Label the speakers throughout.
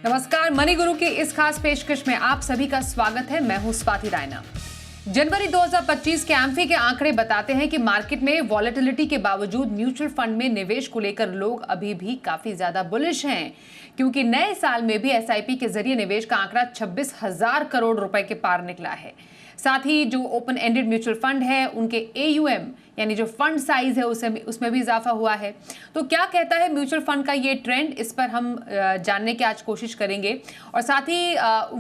Speaker 1: नमस्कार, मनी गुरु की इस खास पेशकश में आप सभी का स्वागत है। मैं हूं स्वाति रायना। जनवरी 2025 के एम्फी के आंकड़े बताते हैं कि मार्केट में वॉलेटिलिटी के बावजूद म्यूचुअल फंड में निवेश को लेकर लोग अभी भी काफी ज्यादा बुलिश हैं, क्योंकि नए साल में भी एसआईपी के जरिए निवेश का आंकड़ा 26,000 करोड़ रुपए के पार निकला है। साथ ही जो ओपन एंडेड म्यूचुअल फंड है उनके एयूएम यानी जो फंड साइज है उसमें भी इजाफा हुआ है। तो क्या कहता है म्यूचुअल फंड का ये ट्रेंड, इस पर हम जानने की आज कोशिश करेंगे। और साथ ही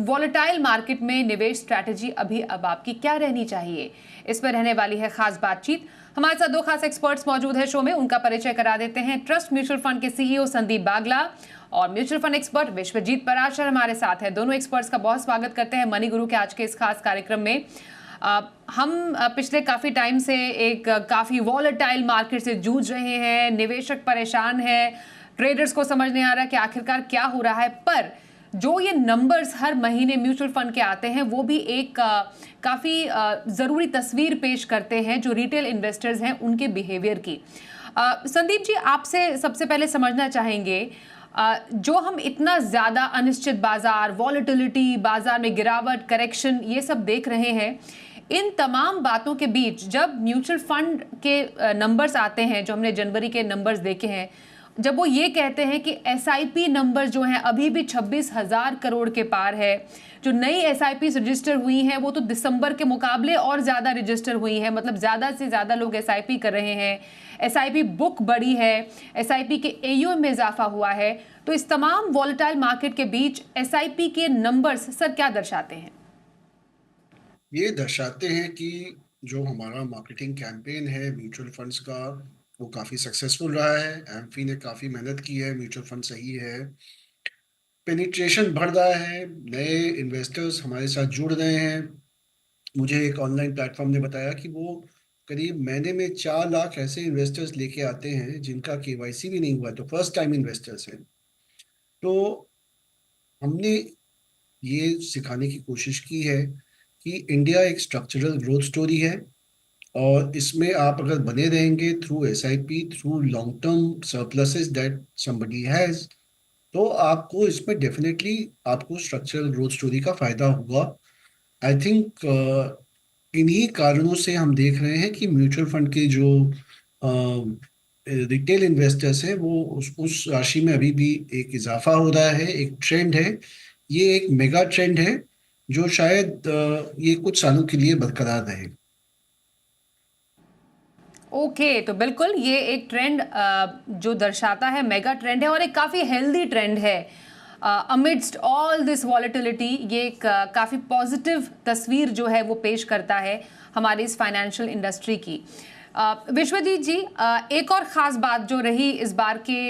Speaker 1: वॉलेटाइल मार्केट में निवेश स्ट्रैटेजी अभी अब आपकी क्या रहनी चाहिए, इस पर रहने वाली है खास बातचीत। हमारे साथ दो खास एक्सपर्ट्स मौजूद है शो में, उनका परिचय करा देते हैं। ट्रस्ट म्यूचुअल फंड के सीईओ संदीप बागला और mutual fund expert Vishwajeet Parashar हमारे साथ है। दोनों एक्सपर्ट्स का बहुत स्वागत करते हैं मनी गुरु के आज के इस खास कार्यक्रम में। हम पिछले काफी टाइम से एक काफी वॉलेटाइल मार्केट से जूझ रहे हैं। निवेशक परेशान है, ट्रेडर्स को समझ नहीं आ रहा कि आखिरकार क्या हो रहा है। पर जो ये नंबर्स हर महीने म्यूचुअल फंड के आते हैं वो भी एक काफी जरूरी तस्वीर पेश करते हैं जो रिटेल इन्वेस्टर्स हैं उनके बिहेवियर की। संदीप जी, आपसे सबसे पहले समझना चाहेंगे, जो हम इतना ज्यादा अनिश्चित बाजार, वॉलेटिलिटी, बाजार में गिरावट, करेक्शन, ये सब देख रहे हैं, इन तमाम बातों के बीच जब म्यूचुअल फंड के नंबर्स आते हैं, जो हमने जनवरी के नंबर्स देखे हैं, जब वो ये कहते हैं कि एसआईपी नंबर जो हैं अभी भी 26,000 करोड़ के पार है, जो नई एसआईपी रजिस्टर हुई हैं वो तो दिसंबर के मुकाबले और ज़्यादा रजिस्टर हुई हैं, मतलब ज़्यादा से ज़्यादा लोग एसआईपी कर रहे हैं, एसआईपी बुक बढ़ी है, एसआईपी के एयूएम में इजाफा हुआ है। तो इस तमाम वॉलेटाइल मार्केट के बीच एसआईपी के नंबर्स सर क्या दर्शाते हैं?
Speaker 2: ये दर्शाते हैं कि जो हमारा मार्केटिंग कैंपेन है म्यूचुअल फंड्स का, वो काफ़ी सक्सेसफुल रहा है। एम्फी ने काफ़ी मेहनत की है, म्यूचुअल फंड सही है, पेनिट्रेशन बढ़ रहा है, नए इन्वेस्टर्स हमारे साथ जुड़ रहे हैं। मुझे एक ऑनलाइन प्लेटफॉर्म ने बताया कि वो करीब महीने में 4 लाख ऐसे इन्वेस्टर्स लेके आते हैं जिनका केवाईसी भी नहीं हुआ, तो फर्स्ट टाइम इन्वेस्टर्स हैं। तो हमने ये सिखाने की कोशिश की है कि इंडिया एक स्ट्रक्चरल ग्रोथ स्टोरी है, और इसमें आप अगर बने रहेंगे through SIP, through long term surpluses that somebody has, तो आपको इसमें डेफिनेटली आपको स्ट्रक्चरल ग्रोथ स्टोरी का फायदा होगा। आई थिंक इन्हीं कारणों से हम देख रहे हैं कि म्यूचुअल फंड के जो रिटेल इन्वेस्टर्स हैं वो उस राशि में अभी भी एक इजाफा हो रहा है, एक ट्रेंड है। ये एक मेगा ट्रेंड है जो शायद ये कुछ सालों के लिए बरकरार रहे।
Speaker 1: ओके, तो बिल्कुल ये एक ट्रेंड जो दर्शाता है, मेगा ट्रेंड है और एक काफ़ी हेल्दी ट्रेंड है। अमिडस्ट ऑल दिस वॉलेटिलिटी ये एक काफ़ी पॉजिटिव तस्वीर जो है वो पेश करता है हमारी इस फाइनेंशियल इंडस्ट्री की। विश्वजीत जी, एक और ख़ास बात जो रही इस बार के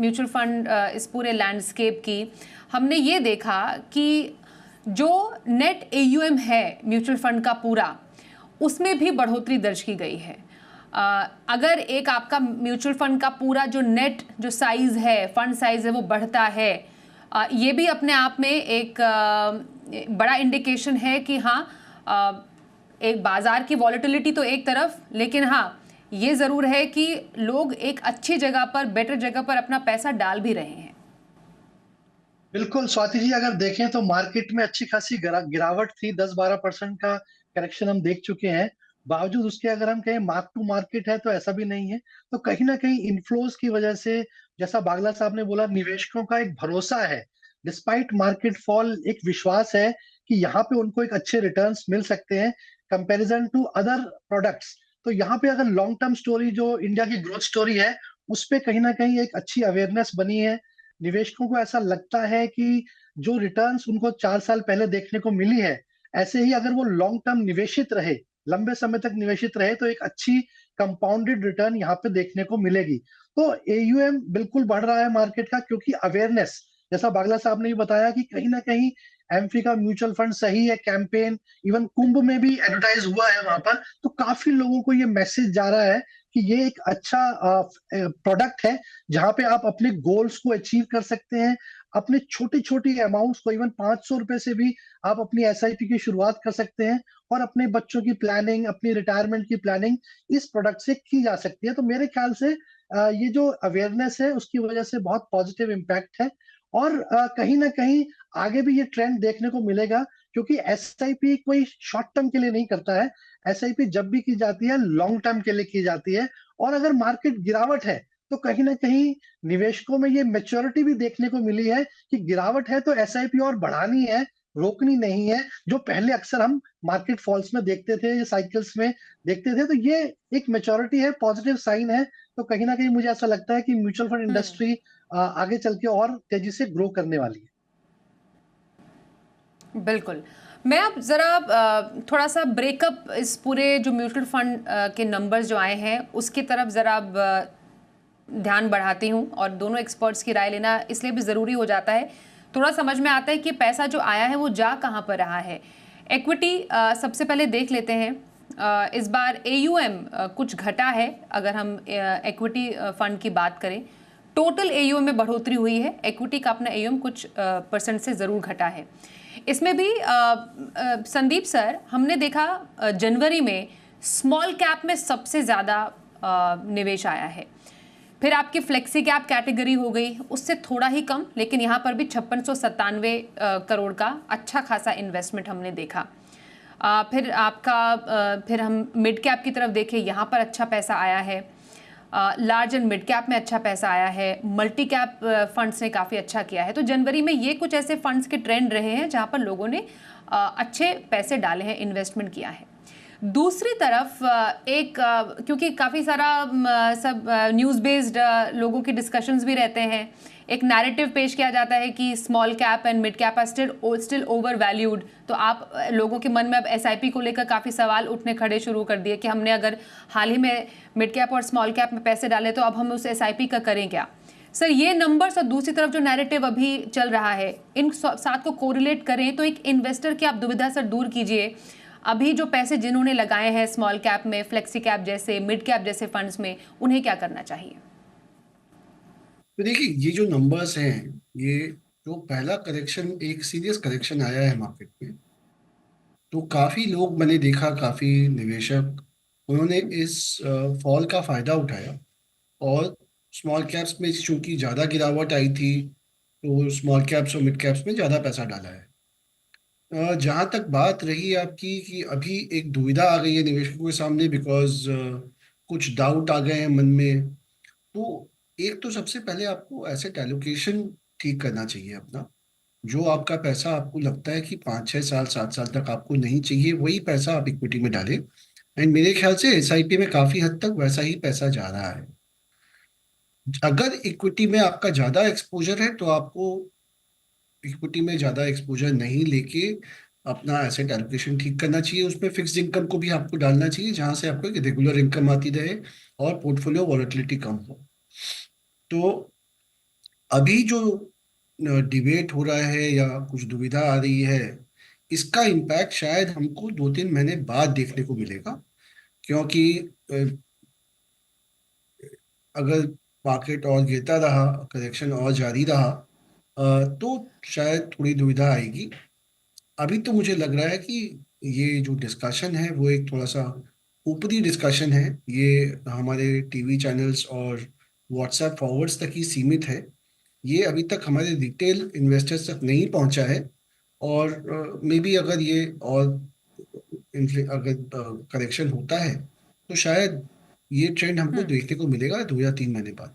Speaker 1: म्यूचुअल फंड इस पूरे लैंडस्केप की, हमने ये देखा कि जो नेट एयूएम है म्यूचुअल फंड का पूरा, उसमें भी बढ़ोतरी दर्ज की गई है। अगर एक आपका म्यूचुअल फंड का पूरा जो नेट जो साइज है, फंड साइज है, वो बढ़ता है, ये भी अपने आप में एक बड़ा इंडिकेशन है कि हाँ, एक बाजार की वॉलेटिलिटी तो एक तरफ, लेकिन हाँ ये जरूर है कि लोग एक अच्छी जगह पर, बेटर जगह पर अपना पैसा डाल भी रहे हैं।
Speaker 3: बिल्कुल स्वाति जी, अगर देखें तो मार्केट में अच्छी खासी गिरावट थी, 10-12% का करेक्शन हम देख चुके हैं। बावजूद उसके अगर हम कहें मार्क टू मार्केट है तो ऐसा भी नहीं है। तो कहीं ना कहीं इनफ्लोज की वजह से, जैसा बागला साहब ने बोला, निवेशकों का एक भरोसा है, डिस्पाइट मार्केट फॉल एक विश्वास है कि यहाँ पे उनको एक अच्छे रिटर्न्स मिल सकते हैं कंपैरिजन टू अदर प्रोडक्ट्स। तो यहाँ पे अगर लॉन्ग टर्म स्टोरी जो इंडिया की ग्रोथ स्टोरी है, उस पे कहीं ना कहीं एक अच्छी अवेयरनेस बनी है। निवेशकों को ऐसा लगता है कि जो रिटर्न्स उनको 4 साल पहले देखने को मिली है, ऐसे ही अगर वो लॉन्ग टर्म निवेशित रहे, लंबे समय तक निवेशित रहे, तो एक अच्छी कंपाउंडेड रिटर्न यहाँ पे देखने को मिलेगी। तो एयूएम बिल्कुल बढ़ रहा है मार्केट का, क्योंकि अवेयरनेस, जैसा बागला साहब ने भी बताया कि कहीं ना कहीं एमफी का म्यूचुअल फंड सही है, कैंपेन इवन कुंभ में भी एडवर्टाइज हुआ है वहां पर, तो काफी लोगों को ये मैसेज जा रहा है कि ये एक अच्छा प्रोडक्ट है जहां पे आप अपने गोल्स को अचीव कर सकते हैं। अपने छोटी छोटी अमाउंट्स को, इवन 500 रुपए से भी आप अपनी एसआईपी की शुरुआत कर सकते हैं, और अपने बच्चों की प्लानिंग, अपनी रिटायरमेंट की प्लानिंग इस प्रोडक्ट से की जा सकती है। तो मेरे ख्याल से ये जो अवेयरनेस है उसकी वजह से बहुत पॉजिटिव इम्पैक्ट है। और कहीं ना कहीं आगे भी ये ट्रेंड देखने को मिलेगा, क्योंकि एसआईपी कोई शॉर्ट टर्म के लिए नहीं करता है। एसआईपी जब भी की जाती है लॉन्ग टर्म के लिए की जाती है। और अगर मार्केट गिरावट है तो कहीं ना कहीं निवेशकों में ये मेच्योरिटी भी देखने को मिली है कि गिरावट है तो एसआईपी और बढ़ानी है, रोकनी नहीं है। जो पहले अक्सर हम मार्केट फॉल्स में देखते थे या साइकिल्स में देखते थे, तो ये एक मेच्योरिटी है, पॉजिटिव साइन है। तो कहीं ना कहीं मुझे ऐसा लगता है कि म्यूचुअल फंड इंडस्ट्री आगे चल के और तेजी से ग्रो करने वाली है।
Speaker 1: बिल्कुल। मैं अब ज़रा थोड़ा सा ब्रेकअप इस पूरे जो म्यूचुअल फंड के नंबर्स जो आए हैं उसकी तरफ ज़रा अब ध्यान बढ़ाती हूँ, और दोनों एक्सपर्ट्स की राय लेना इसलिए भी ज़रूरी हो जाता है। थोड़ा समझ में आता है कि पैसा जो आया है वो जा कहाँ पर रहा है। इक्विटी सबसे पहले देख लेते हैं। इस बार AUM कुछ घटा है। अगर हम इक्विटी फंड की बात करें, टोटल AUM में बढ़ोतरी हुई है, इक्विटी का अपना AUM कुछ परसेंट से ज़रूर घटा है। इसमें भी संदीप सर, हमने देखा जनवरी में स्मॉल कैप में सबसे ज़्यादा निवेश आया है। फिर आपकी फ्लेक्सी कैप कैटेगरी हो गई, उससे थोड़ा ही कम, लेकिन यहाँ पर भी 5697 करोड़ का अच्छा खासा इन्वेस्टमेंट हमने देखा। फिर आपका फिर हम मिड कैप की तरफ देखें, यहाँ पर अच्छा पैसा आया है। लार्ज एंड मिड कैप में अच्छा पैसा आया है। मल्टी कैप फंड्स ने काफ़ी अच्छा किया है। तो जनवरी में ये कुछ ऐसे फंड्स के ट्रेंड रहे हैं जहाँ पर लोगों ने अच्छे पैसे डाले हैं, इन्वेस्टमेंट किया है। दूसरी तरफ क्योंकि काफ़ी सारा सब न्यूज़ बेस्ड लोगों की डिस्कशंस भी रहते हैं, एक नैरेटिव पेश किया जाता है कि small cap and mid cap are still over valued. तो आप लोगों के मन में अब एसआईपी को लेकर काफ़ी सवाल उठने खड़े शुरू कर दिए कि हमने अगर हाल ही में मिड कैप और स्मॉल कैप में पैसे डाले तो अब हम उस एसआईपी का करें क्या। सर, ये नंबर्स और दूसरी तरफ जो नैरेटिव अभी चल रहा है, इन साथ को कोरिलेट करें तो एक इन्वेस्टर की आप दुविधा सर दूर कीजिए। अभी जो पैसे जिन्होंने लगाए हैं स्मॉल कैप में, फ्लेक्सी कैप जैसे, मिड कैप जैसे फंड्स में, उन्हें क्या करना चाहिए?
Speaker 2: तो देखिए, ये जो नंबर्स हैं, ये जो पहला करेक्शन, एक सीरियस करेक्शन आया है मार्केट में, तो काफी लोग मैंने देखा, काफी निवेशक, उन्होंने इस फॉल का फायदा उठाया और स्मॉल कैप्स में चूंकि ज्यादा गिरावट आई थी तो स्मॉल कैप्स और मिड कैप्स में ज्यादा पैसा डाला है। जहाँ तक बात रही आपकी कि अभी एक दुविधा आ गई है निवेशकों के सामने, बिकॉज कुछ डाउट आ गए हैं मन में, तो एक तो सबसे पहले आपको एसेट एलोकेशन ठीक करना चाहिए अपना। जो आपका पैसा आपको लगता है कि 5-6 साल 7 साल तक आपको नहीं चाहिए, वही पैसा आप इक्विटी में डालें। एंड मेरे ख्याल से एसआईपी में काफी हद तक वैसा ही पैसा जा रहा है। अगर इक्विटी में आपका ज्यादा एक्सपोजर है तो आपको इक्विटी में ज्यादा एक्सपोजर नहीं लेके अपना एसेट एलोकेशन ठीक करना चाहिए। उसमें फिक्स्ड इनकम को भी आपको डालना चाहिए, जहां से आपको एक रेगुलर इनकम आती रहे और पोर्टफोलियो वॉलेटिलिटी कम हो। तो अभी जो डिबेट हो रहा है या कुछ दुविधा आ रही है, इसका इम्पैक्ट शायद हमको 2-3 महीने बाद देखने को मिलेगा, क्योंकि अगर मार्केट और गिरता रहा, करेक्शन और जारी रहा, तो शायद थोड़ी दुविधा आएगी। अभी तो मुझे लग रहा है कि ये जो डिस्कशन है वो एक थोड़ा सा ऊपरी डिस्कशन है। ये हमारे टीवी चैनल्स और व्हाट्सएप फॉरवर्ड्स तक ही सीमित है। ये अभी तक हमारे रिटेल इन्वेस्टर्स तक नहीं पहुंचा है। और मे बी अगर ये और अगर करेक्शन होता है तो शायद ये ट्रेंड हमको देखने को मिलेगा 2 या 3 महीने बाद।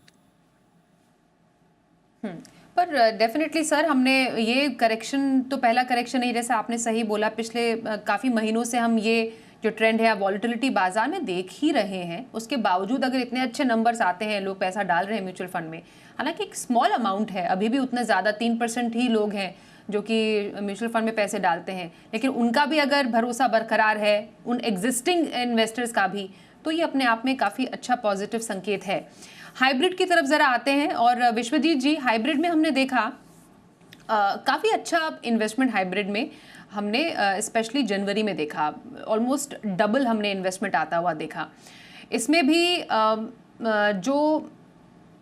Speaker 1: पर डेफिनेटली सर, हमने ये करेक्शन तो पहला करेक्शन नहीं, जैसे आपने सही बोला, पिछले काफ़ी महीनों से हम ये जो ट्रेंड है वॉलेटिलिटी बाजार में देख ही रहे हैं। उसके बावजूद अगर इतने अच्छे नंबर्स आते हैं, लोग पैसा डाल रहे हैं म्यूचुअल फंड में, हालांकि एक स्मॉल अमाउंट है, अभी भी उतना ज़्यादा 3% ही लोग हैं जो कि म्यूचुअल फंड में पैसे डालते हैं, लेकिन उनका भी अगर भरोसा बरकरार है, उन एग्जिस्टिंग इन्वेस्टर्स का भी, तो ये अपने आप में काफ़ी अच्छा पॉजिटिव संकेत है। हाइब्रिड की तरफ ज़रा आते हैं, और विश्वजीत जी, हाइब्रिड में हमने देखा काफ़ी अच्छा इन्वेस्टमेंट हाइब्रिड में हमने स्पेशली जनवरी में देखा, ऑलमोस्ट डबल हमने इन्वेस्टमेंट आता हुआ देखा। इसमें भी जो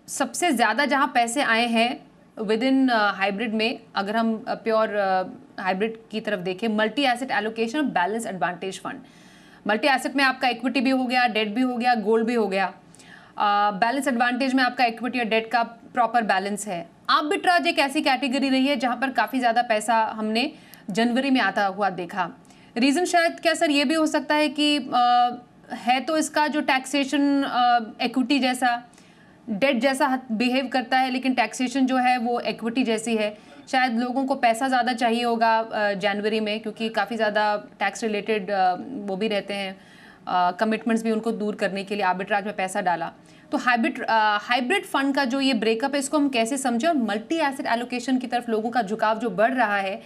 Speaker 1: सबसे ज़्यादा जहाँ पैसे आए हैं विद इन हाइब्रिड में, अगर हम प्योर हाइब्रिड की तरफ देखें, मल्टी एसेट एलोकेशन और balance advantage fund. Multi asset में आपका इक्विटी भी हो गया, डेट भी हो गया, गोल्ड भी हो गया। बैलेंस एडवांटेज में आपका इक्विटी और डेट का प्रॉपर बैलेंस है, आर्बिट्राज एक ऐसी कैटेगरी रही है जहां पर काफ़ी ज़्यादा पैसा हमने जनवरी में आता हुआ देखा। रीज़न शायद क्या सर ये भी हो सकता है कि है तो इसका जो टैक्सेशन इक्विटी जैसा, डेट जैसा बिहेव करता है, लेकिन टैक्सेशन जो है वो इक्विटी जैसी है। शायद लोगों को पैसा ज़्यादा चाहिए होगा जनवरी में, क्योंकि काफ़ी ज़्यादा टैक्स रिलेटेड वो भी रहते हैं, कमिटमेंट्स भी उनको दूर करने के लिए आर्बिट्राज में पैसा डाला। तो हाइब्रिड फंड का जो ये ब्रेकअप है, इसको हम कैसे समझें, और मल्टी एसेट एलोकेशन की तरफ लोगों का झुकाव जो बढ़ रहा है,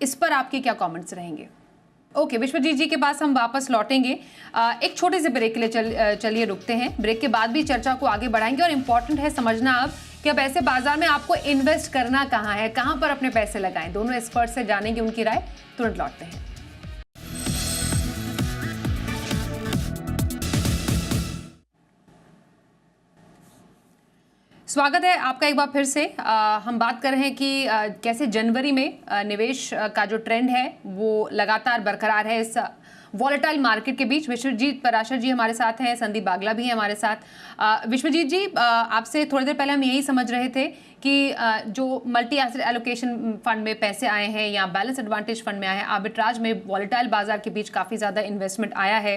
Speaker 1: इस पर आपके क्या कमेंट्स रहेंगे? ओके, विश्वजीत जी के पास हम वापस लौटेंगे। एक छोटे से ब्रेक के लिए चलिए रुकते हैं। ब्रेक के बाद भी चर्चा को आगे बढ़ाएंगे, और इम्पॉर्टेंट है समझना अब कि अब ऐसे बाजार में आपको इन्वेस्ट करना कहाँ है, कहाँ पर अपने पैसे लगाएं। दोनों एक्सपर्ट से जानेंगे उनकी राय। तुरंत लौटते हैं। स्वागत है आपका एक बार फिर से। हम बात कर रहे हैं कि कैसे जनवरी में निवेश का जो ट्रेंड है वो लगातार बरकरार है इस वॉलेटाइल मार्केट के बीच। विश्वजीत पराशर जी हमारे साथ हैं, संदीप बागला भी हैं हमारे साथ। विश्वजीत जी, आपसे थोड़ी देर पहले हम यही समझ रहे थे कि जो मल्टी एसेट एलोकेशन फंड में पैसे आए हैं या बैलेंस एडवांटेज फंड में आए हैं, आर्बिट्राज में वॉलेटाइल बाजार के बीच काफ़ी ज़्यादा इन्वेस्टमेंट आया है।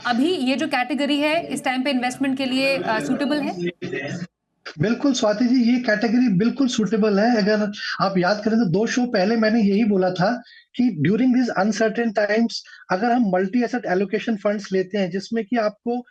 Speaker 1: अभी ये जो कैटेगरी है इस टाइम पे इन्वेस्टमेंट के लिए सूटेबल है?
Speaker 3: बिल्कुल स्वाति जी, ये कैटेगरी बिल्कुल सूटेबल है। अगर आप याद करें तो 2 शो पहले मैंने यही बोला था कि ड्यूरिंग दिस अनसर्टेन टाइम्स अगर हम मल्टी एसेट एलोकेशन फंड्स लेते हैं जिसमें कि आपको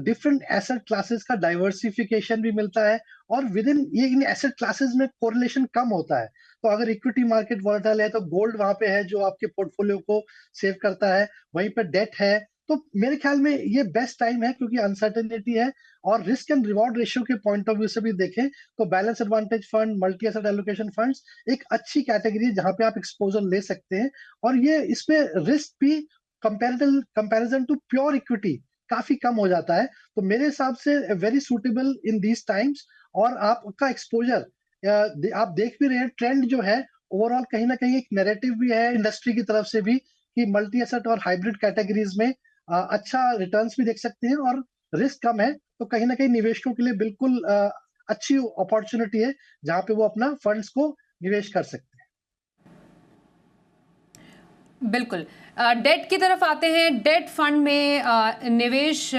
Speaker 3: डिफरेंट एसेट क्लासेस का डाइवर्सिफिकेशन भी मिलता है, और विद इन ये इन एसेट क्लासेस में कोरिलेशन कम होता है। तो अगर इक्विटी मार्केट वोलेटाइल है तो गोल्ड वहां पे है जो आपके पोर्टफोलियो को सेव करता है, वहीं पे डेट है। तो मेरे ख्याल में ये बेस्ट टाइम है, क्योंकि अनसर्टेनिटी है, और रिस्क एंड रिवॉर्ड रेशियो के पॉइंट ऑफ व्यू से भी देखें तो balance advantage fund, multi asset allocation funds एक अच्छी कैटेगरी है जहां पे आप एक्सपोजर ले सकते हैं, और ये इसमें रिस्क भी कंपैरिजन टू प्योर इक्विटी काफी कम हो जाता है। तो मेरे हिसाब से very suitable in these times. और आपका एक्सपोजर आप देख भी रहे हैं, ट्रेंड जो है ओवरऑल कहीं ना कहीं एक नैरेटिव भी है इंडस्ट्री की तरफ से भी कि मल्टी एसेट और हाइब्रिड कैटेगरीज में अच्छा रिटर्न्स भी देख सकते हैं और रिस्क कम है। तो कहीं ना कहीं निवेशकों के लिए बिल्कुल अच्छी अपॉर्चुनिटी है जहां पे वो अपना फंड्स को निवेश कर सकते हैं।
Speaker 1: बिल्कुल। डेट की तरफ आते हैं। डेट फंड में निवेश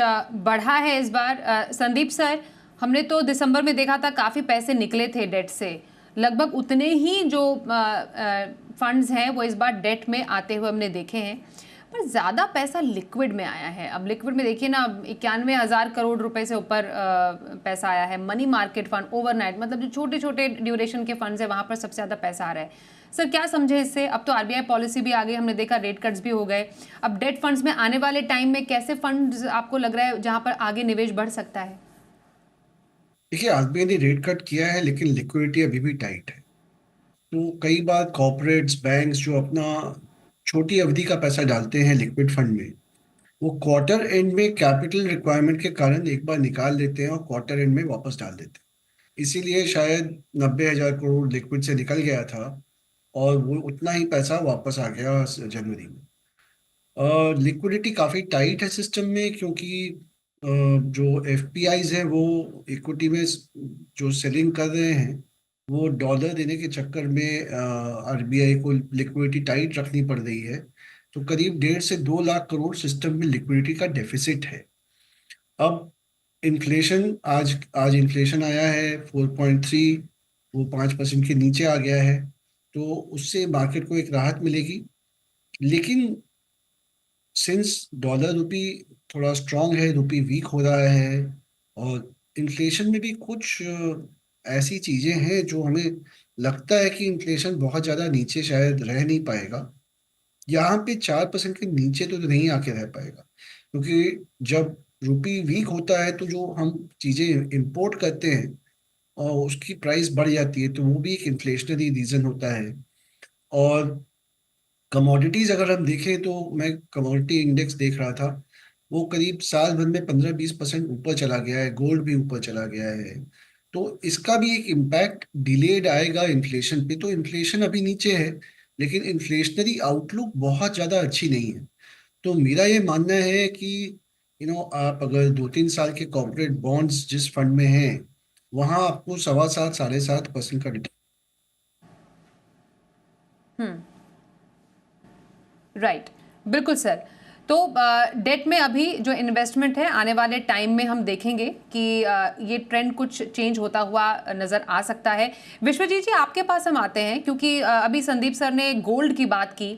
Speaker 1: बढ़ा है इस बार। संदीप सर, हमने तो दिसंबर में देखा था काफ़ी पैसे निकले थे डेट से, लगभग उतने ही जो फंड्स हैं वो इस बार डेट में आते हुए हमने देखे हैं, पर ज़्यादा पैसा लिक्विड में आया है। अब लिक्विड में देखिए ना, 91,000 करोड़ रुपए से ऊपर पैसा आया है। मनी मार्केट फंड, ओवरनाइट, मतलब जो छोटे छोटे ड्यूरेशन के फंड्स है वहाँ पर सबसे ज़्यादा पैसा आ रहा है। सर क्या समझे इससे? अब तो आरबीआई पॉलिसी भी आ गई, हमने देखा रेट कट्स भी हो गए। अब डेट फंड्स में आने वाले टाइम में कैसे फंड्स आपको लग रहा है जहाँ पर आगे निवेश बढ़ सकता है?
Speaker 2: देखिए, आरबीआई ने रेट कट किया है लेकिन लिक्विडिटी अभी भी टाइट है। तो कई बार कॉर्पोरेट्स, बैंक्स जो अपना छोटी अवधि का पैसा डालते हैं लिक्विड फंड में, वो क्वार्टर एंड में कैपिटल रिक्वायरमेंट के कारण एक बार निकाल लेते हैं और क्वार्टर एंड में वापस डाल देते हैं। इसीलिए शायद 90,000 करोड़ लिक्विड से निकल गया था और वो उतना ही पैसा वापस आ गया जनवरी में। लिक्विडिटी काफ़ी टाइट है सिस्टम में, क्योंकि जो एफपीआईज है वो इक्विटी में जो सेलिंग कर रहे हैं वो डॉलर देने के चक्कर में आरबीआई को लिक्विडिटी टाइट रखनी पड़ रही है। तो करीब 1.5 से 2 लाख करोड़ सिस्टम में लिक्विडिटी का डेफिसिट है। अब इन्फ्लेशन आज इन्फ्लेशन आया है 4.3, वो 5% के नीचे आ गया है, तो उससे मार्केट को एक राहत मिलेगी। लेकिन सिंस डॉलर रुपी थोड़ा स्ट्रांग है, रुपी वीक हो रहा है, और इन्फ्लेशन में भी कुछ ऐसी चीज़ें हैं जो हमें लगता है कि इन्फ्लेशन बहुत ज़्यादा नीचे शायद रह नहीं पाएगा। यहाँ पे 4% के नीचे तो नहीं आके रह पाएगा, क्योंकि जब रुपी वीक होता है तो जो हम चीज़ें इंपोर्ट करते हैं और उसकी प्राइस बढ़ जाती है, तो वो भी एक इन्फ्लेशनरी रीज़न होता है। और कमोडिटीज अगर हम देखें तो मैं कमोडिटी इंडेक्स देख रहा था, वो करीब साल भर में 15-20% ऊपर चला गया है, गोल्ड भी ऊपर चला गया है। तो इसका भी एक इम्पैक्ट डिलेड आएगा इन्फ्लेशन पे। तो इन्फ्लेशन अभी नीचे है लेकिन इन्फ्लेशनरी आउटलुक बहुत ज़्यादा अच्छी नहीं है। तो मेरा ये मानना है कि आप अगर 2-3 साल के कॉर्पोरेट बॉन्ड्स जिस फंड में हैं वहाँ आपको 7.25 7.5% का रिटर्न।
Speaker 1: राइट, बिल्कुल सर। तो डेट में अभी जो इन्वेस्टमेंट है आने वाले टाइम में हम देखेंगे कि ये ट्रेंड कुछ चेंज होता हुआ नज़र आ सकता है। विश्वजीत जी, आपके पास हम आते हैं क्योंकि अभी संदीप सर ने गोल्ड की बात की।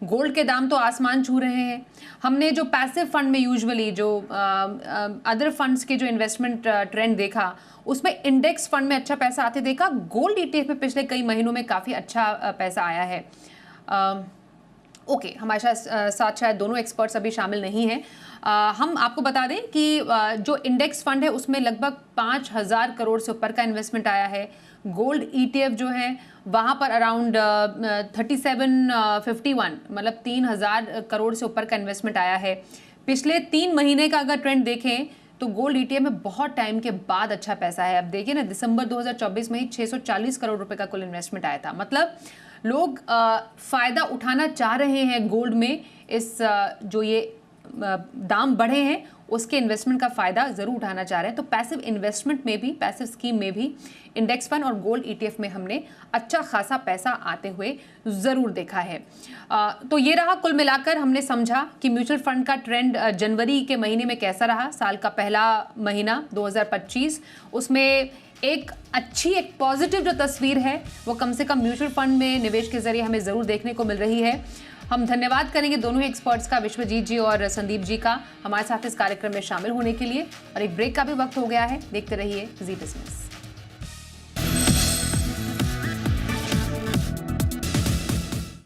Speaker 1: गोल्ड के दाम तो आसमान छू रहे हैं। हमने जो पैसिव फंड में यूजुअली जो अदर फंड्स के जो इन्वेस्टमेंट ट्रेंड देखा, उसमें इंडेक्स फंड में अच्छा पैसा आते देखा। गोल्ड ईटीएफ में पिछले कई महीनों में काफ़ी अच्छा पैसा आया है। ओके, हमारे साथ शायद दोनों एक्सपर्ट्स अभी शामिल नहीं हैं। हम आपको बता दें कि जो इंडेक्स फंड है उसमें लगभग 5,000 करोड़ से ऊपर का इन्वेस्टमेंट आया है। गोल्ड ईटीएफ जो है वहाँ पर अराउंड 3751 मतलब 3,000 करोड़ से ऊपर का इन्वेस्टमेंट आया है। पिछले 3 महीने का अगर ट्रेंड देखें तो गोल्ड ईटीएफ में बहुत टाइम के बाद अच्छा पैसा है। अब देखिए ना, दिसंबर 2024 में ही 640 करोड़ रुपए का कुल इन्वेस्टमेंट आया था। मतलब लोग फ़ायदा उठाना चाह रहे हैं गोल्ड में। इस जो ये दाम बढ़े हैं उसके इन्वेस्टमेंट का फ़ायदा ज़रूर उठाना चाह रहे हैं। तो पैसिव इन्वेस्टमेंट में भी, पैसिव स्कीम में भी इंडेक्स फंड और गोल्ड ईटीएफ में हमने अच्छा खासा पैसा आते हुए ज़रूर देखा है। तो ये रहा, कुल मिलाकर हमने समझा कि म्यूचुअल फंड का ट्रेंड जनवरी के महीने में कैसा रहा। साल का पहला महीना 2025, उसमें एक पॉजिटिव जो तस्वीर है वो कम से कम म्यूचुअल फंड में निवेश के जरिए हमें ज़रूर देखने को मिल रही है। हम धन्यवाद करेंगे दोनों ही एक्सपर्ट्स का, विश्वजीत जी और संदीप जी का, हमारे साथ इस कार्यक्रम में शामिल होने के लिए। और एक ब्रेक का भी वक्त हो गया है। देखते रहिए जी बिजनेस।